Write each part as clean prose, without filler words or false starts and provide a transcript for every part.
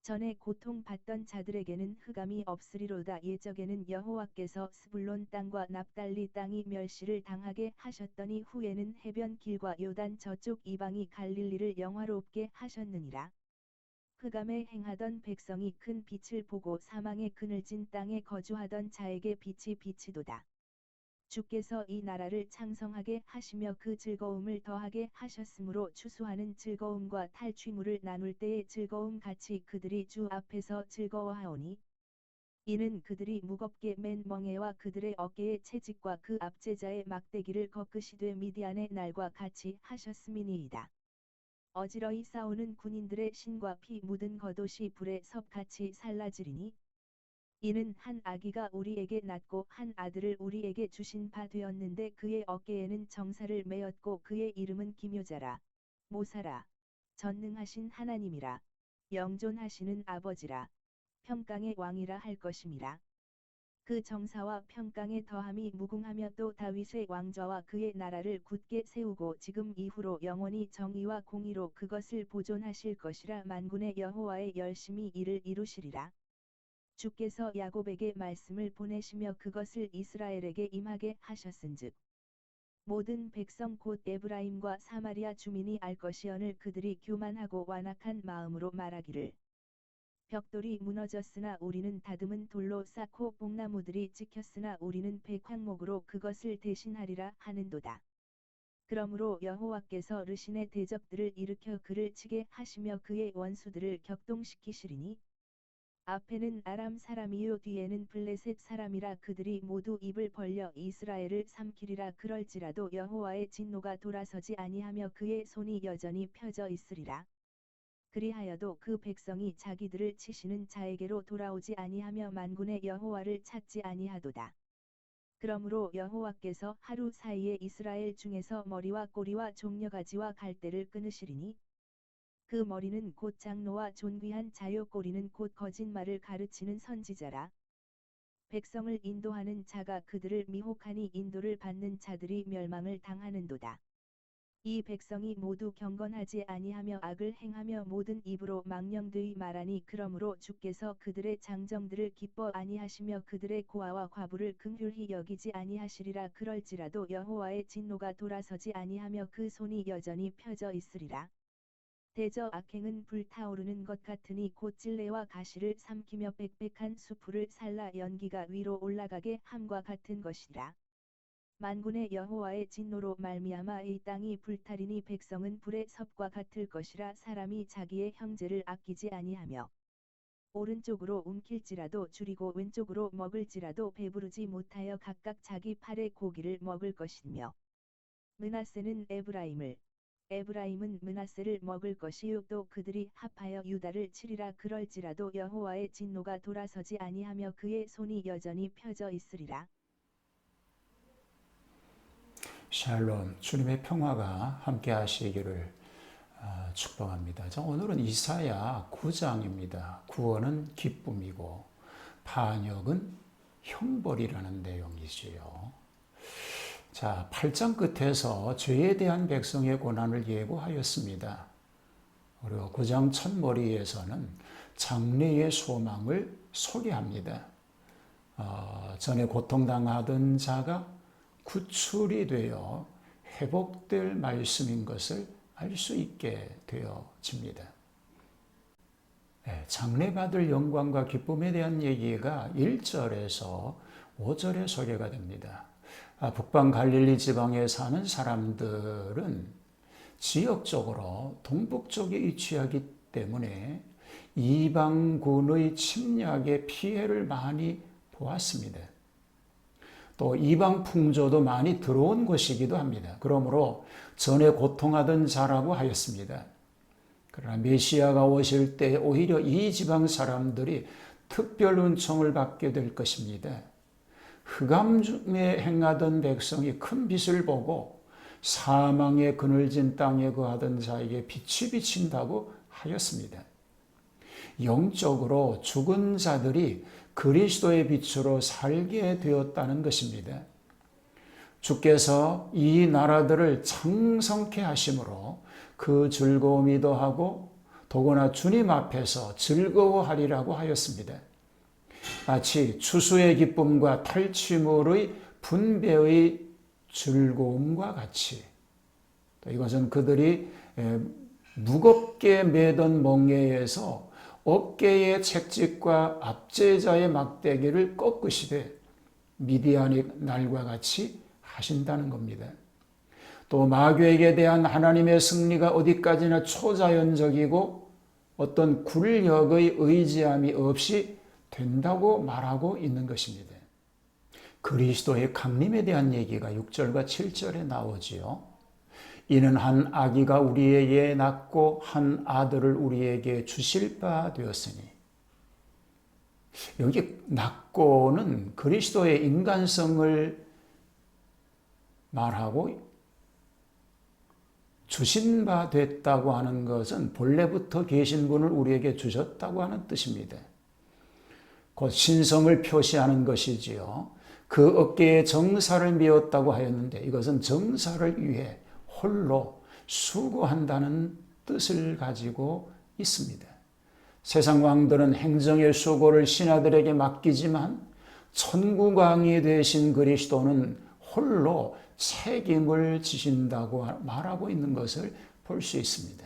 전에 고통받던 자들에게는 흑암이 없으리로다. 예적에는 여호와께서 스불론 땅과 납달리 땅이 멸시를 당하게 하셨더니 후에는 해변 길과 요단 저쪽 이방이 갈릴리를 영화롭게 하셨느니라. 흑암에 행하던 백성이 큰 빛을 보고 사망의 그늘진 땅에 거주하던 자에게 빛이 비치도다. 주께서 이 나라를 창성하게 하시며 그 즐거움을 더하게 하셨으므로 추수하는 즐거움과 탈취물을 나눌 때의 즐거움 같이 그들이 주 앞에서 즐거워하오니 이는 그들이 무겁게 맨 멍에와 그들의 어깨의 채찍과 그 압제자의 막대기를 꺾으시되 미디안의 날과 같이 하셨음이니이다. 어지러이 싸우는 군인들의 신과 피 묻은 겉옷이 불에 섭같이 살라지리니 이는 한 아기가 우리에게 낳고 한 아들을 우리에게 주신 바 되었는데 그의 어깨에는 정사를 메었고 그의 이름은 기묘자라 모사라 전능하신 하나님이라 영존하시는 아버지라 평강의 왕이라 할 것임이라. 그 정사와 평강의 더함이 무궁하며 또 다윗의 왕좌와 그의 나라를 굳게 세우고 지금 이후로 영원히 정의와 공의로 그것을 보존하실 것이라. 만군의 여호와의 열심히 이를 이루시리라. 주께서 야곱에게 말씀을 보내시며 그것을 이스라엘에게 임하게 하셨은즉 모든 백성 곧 에브라임과 사마리아 주민이 알 것이오늘 그들이 교만하고 완악한 마음으로 말하기를 벽돌이 무너졌으나 우리는 다듬은 돌로 쌓고 뽕나무들이 찍혔으나 우리는 백황목으로 그것을 대신하리라 하는도다. 그러므로 여호와께서 르신의 대적들을 일으켜 그를 치게 하시며 그의 원수들을 격동시키시리니 앞에는 아람 사람이요 뒤에는 블레셋 사람이라. 그들이 모두 입을 벌려 이스라엘을 삼키리라. 그럴지라도 여호와의 진노가 돌아서지 아니하며 그의 손이 여전히 펴져 있으리라. 그리하여도 그 백성이 자기들을 치시는 자에게로 돌아오지 아니하며 만군의 여호와를 찾지 아니하도다. 그러므로 여호와께서 하루 사이에 이스라엘 중에서 머리와 꼬리와 종려가지와 갈대를 끊으시리니 그 머리는 곧 장로와 존귀한 자요 꼬리는 곧 거짓말을 가르치는 선지자라. 백성을 인도하는 자가 그들을 미혹하니 인도를 받는 자들이 멸망을 당하는도다. 이 백성이 모두 경건하지 아니하며 악을 행하며 모든 입으로 망령되이 말하니 그러므로 주께서 그들의 장정들을 기뻐 아니하시며 그들의 고아와 과부를 긍휼히 여기지 아니하시리라. 그럴지라도 여호와의 진노가 돌아서지 아니하며 그 손이 여전히 펴져 있으리라. 대저 악행은 불타오르는 것 같으니 곧 찔레와 가시를 삼키며 빽빽한 수풀을 살라 연기가 위로 올라가게 함과 같은 것이라. 만군의 여호와의 진노로 말미암아 이 땅이 불타리니 백성은 불의 섭과 같을 것이라. 사람이 자기의 형제를 아끼지 아니하며 오른쪽으로 움킬지라도 줄이고 왼쪽으로 먹을지라도 배부르지 못하여 각각 자기 팔의 고기를 먹을 것이며 므낫세는 에브라임은 므낫세를 먹을 것이요 또 그들이 합하여 유다를 치리라. 그럴지라도 여호와의 진노가 돌아서지 아니하며 그의 손이 여전히 펴져 있으리라. 샬롬, 주님의 평화가 함께 하시기를 축복합니다. 자, 오늘은 이사야 9장입니다. 구원은 기쁨이고 반역은 형벌이라는 내용이지요. 자, 8장 끝에서 죄에 대한 백성의 고난을 예고하였습니다. 그리고 9장 첫머리에서는 장래의 소망을 소개합니다. 전에 고통당하던 자가 구출이 되어 회복될 말씀인 것을 알 수 있게 되어집니다. 장래받을 영광과 기쁨에 대한 얘기가 1절에서 5절에 소개가 됩니다. 북방 갈릴리 지방에 사는 사람들은 지역적으로 동북쪽에 위치하기 때문에 이방군의 침략의 피해를 많이 보았습니다. 또 이방 풍조도 많이 들어온 곳이기도 합니다. 그러므로 전에 고통하던 자라고 하였습니다. 그러나 메시아가 오실 때 오히려 이 지방 사람들이 특별 은총을 받게 될 것입니다. 흑암 중에 행하던 백성이 큰 빛을 보고 사망의 그늘진 땅에 거하던 자에게 빛이 비친다고 하였습니다. 영적으로 죽은 자들이 그리스도의 빛으로 살게 되었다는 것입니다. 주께서 이 나라들을 창성케 하심으로 그 즐거움이 더하고 더구나 주님 앞에서 즐거워하리라고 하였습니다. 마치 추수의 기쁨과 탈취물의 분배의 즐거움과 같이, 또 이것은 그들이 무겁게 매던 멍에에서 어깨의 채찍과 압제자의 막대기를 꺾으시되 미디안의 날과 같이 하신다는 겁니다. 또 마귀에게 대한 하나님의 승리가 어디까지나 초자연적이고 어떤 굴력의 의지함이 없이 된다고 말하고 있는 것입니다. 그리스도의 강림에 대한 얘기가 6절과 7절에 나오지요. 이는 한 아기가 우리에게 낳고 한 아들을 우리에게 주실 바 되었으니, 여기 낳고는 그리스도의 인간성을 말하고 주신 바 됐다고 하는 것은 본래부터 계신 분을 우리에게 주셨다고 하는 뜻입니다. 곧 신성을 표시하는 것이지요. 그 어깨에 정사를 메었다고 하였는데 이것은 정사를 위해 홀로 수고한다는 뜻을 가지고 있습니다. 세상 왕들은 행정의 수고를 신하들에게 맡기지만 천국왕이 되신 그리스도는 홀로 책임을 지신다고 말하고 있는 것을 볼 수 있습니다.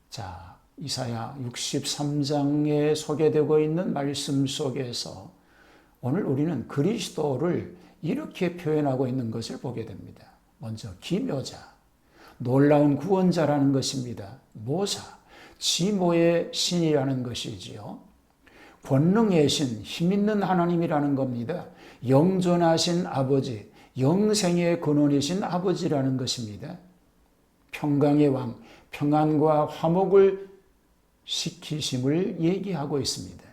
자, 이사야 63장에 소개되고 있는 말씀 속에서 오늘 우리는 그리스도를 이렇게 표현하고 있는 것을 보게 됩니다. 먼저 기묘자, 놀라운 구원자라는 것입니다. 모사, 지모의 신이라는 것이지요. 권능의 신, 힘있는 하나님이라는 겁니다. 영존하신 아버지, 영생의 근원이신 아버지라는 것입니다. 평강의 왕, 평안과 화목을 시키심을 얘기하고 있습니다.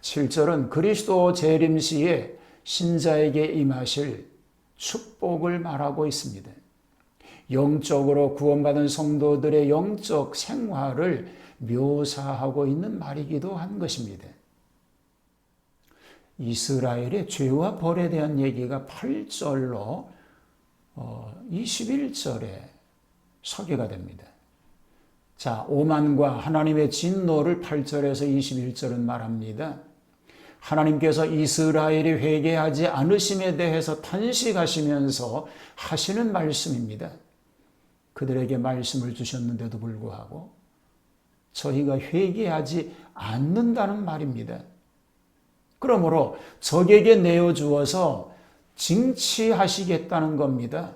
7절은 그리스도 재림 시에 신자에게 임하실 축복을 말하고 있습니다. 영적으로 구원받은 성도들의 영적 생활을 묘사하고 있는 말이기도 한 것입니다. 이스라엘의 죄와 벌에 대한 얘기가 8절로 21절에 소개가 됩니다. 자, 오만과 하나님의 진노를 8절에서 21절은 말합니다. 하나님께서 이스라엘이 회개하지 않으심에 대해서 탄식하시면서 하시는 말씀입니다. 그들에게 말씀을 주셨는데도 불구하고 저희가 회개하지 않는다는 말입니다. 그러므로 적에게 내어주어서 징치하시겠다는 겁니다.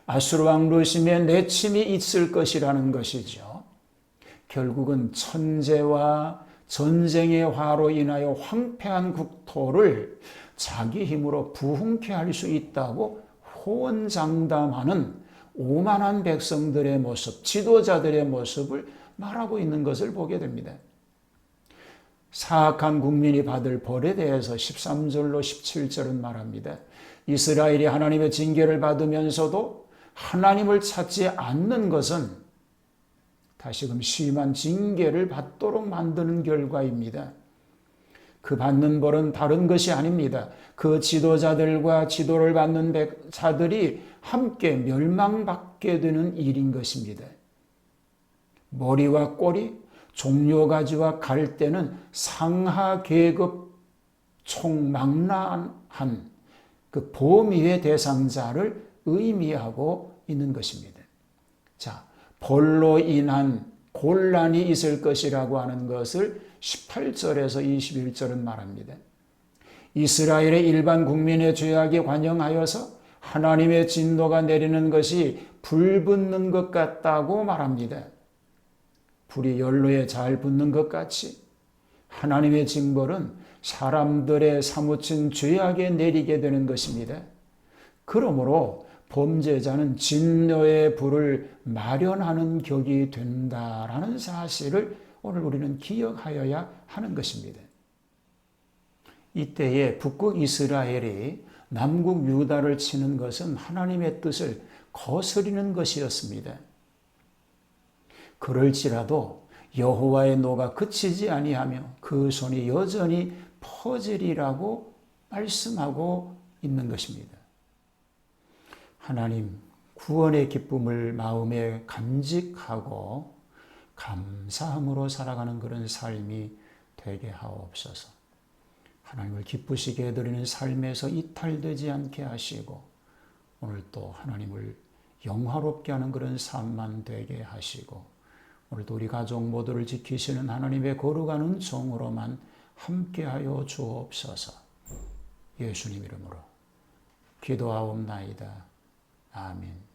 아수르 왕 르심의 내침이 있을 것이라는 것이죠. 결국은 천재와 전쟁의 화로 인하여 황폐한 국토를 자기 힘으로 부흥케 할 수 있다고 호언장담하는 오만한 백성들의 모습, 지도자들의 모습을 말하고 있는 것을 보게 됩니다. 사악한 국민이 받을 벌에 대해서 13절로 17절은 말합니다. 이스라엘이 하나님의 징계를 받으면서도 하나님을 찾지 않는 것은 다시금 심한 징계를 받도록 만드는 결과입니다. 그 받는 벌은 다른 것이 아닙니다. 그 지도자들과 지도를 받는 자들이 함께 멸망받게 되는 일인 것입니다. 머리와 꼬리, 종려가지와 갈대는 상하 계급 총망라한 그 범위의 대상자를 의미하고 있는 것입니다. 자, 벌로 인한 곤란이 있을 것이라고 하는 것을 18절에서 21절은 말합니다. 이스라엘의 일반 국민의 죄악에 관영하여서 하나님의 진노가 내리는 것이 불 붙는 것 같다고 말합니다. 불이 연료에 잘 붙는 것 같이 하나님의 징벌은 사람들의 사무친 죄악에 내리게 되는 것입니다. 그러므로 범죄자는 진노의 불을 마련하는 격이 된다라는 사실을 오늘 우리는 기억하여야 하는 것입니다. 이때에 북극 이스라엘이 남국 유다를 치는 것은 하나님의 뜻을 거스리는 것이었습니다. 그럴지라도 여호와의 노가 그치지 아니하며 그 손이 여전히 퍼지리라고 말씀하고 있는 것입니다. 하나님, 구원의 기쁨을 마음에 간직하고 감사함으로 살아가는 그런 삶이 되게 하옵소서. 하나님을 기쁘시게 해드리는 삶에서 이탈되지 않게 하시고 오늘 또 하나님을 영화롭게 하는 그런 삶만 되게 하시고 오늘도 우리 가족 모두를 지키시는 하나님의 거룩한 종으로만 함께하여 주옵소서. 예수님 이름으로 기도하옵나이다. 아멘.